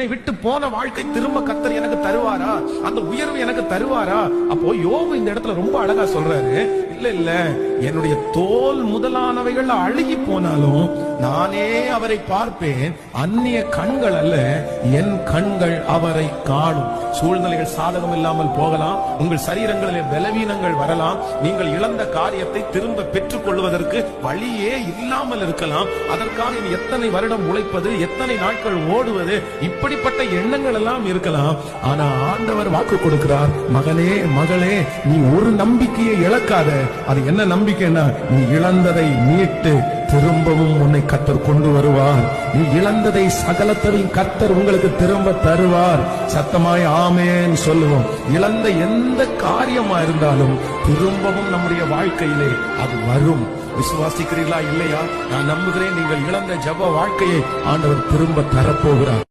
விட்டு போன வாழ்க்கை திரும்ப கர்த்தர் எனக்கு தருவாரா? அந்த உயர்வு எனக்கு தருவாரா? அப்போ யோபு இந்த இடத்துல ரொம்ப அழகா சொல்றாரு, இல்ல இல்ல, என்னுடைய தோல் முதலானவைகள் அழுகி போனாலும் நானே அவரை பார்ப்பேன். அந்நிய கண்கள் அல்ல, என் கண்கள் அவரை காணும். சூழ்நிலைகள் சாதகம் இல்லாமல் போகலாம், உங்கள் சரீரங்களிலே பலவீனங்கள் வரலாம், நீங்கள் இழந்த காரியத்தை திரும்ப பெற்றுக் கொள்வதற்கு வழியே இல்லாமல் இருக்கலாம். அதற்காக இனி எத்தனை வருடம் உழைப்பது, எத்தனை நாட்கள் ஓடுவது, இப்படிப்பட்ட எண்ணங்கள் எல்லாம் இருக்கலாம். ஆனா ஆண்டவர் வாக்கு கொடுக்கிறார், மகனே மகளே, நீ ஒரு நம்பிக்கையை இழக்காத. அது என்ன நம்பிக்கைன்னா, நீ இழந்ததை மீட்டு திரும்பவும் உன்னை கர்த்தர் கொண்டு வருவார். நீ இழந்ததை சகலத்தையும் கர்த்தர் உங்களுக்கு திரும்ப தருவார். சத்தமாய் ஆமென் சொல்லுவோம். இழந்த எந்த காரியமா இருந்தாலும் திரும்பவும் நம்முடைய வாழ்க்கையிலே அது வரும். விசுவாசிக்கிறீர்களா இல்லையா? நான் நம்புகிறேன், நீங்கள் இழந்த ஜெப வாழ்க்கையை ஆண்டவர் திரும்ப தரப்போகிறார்.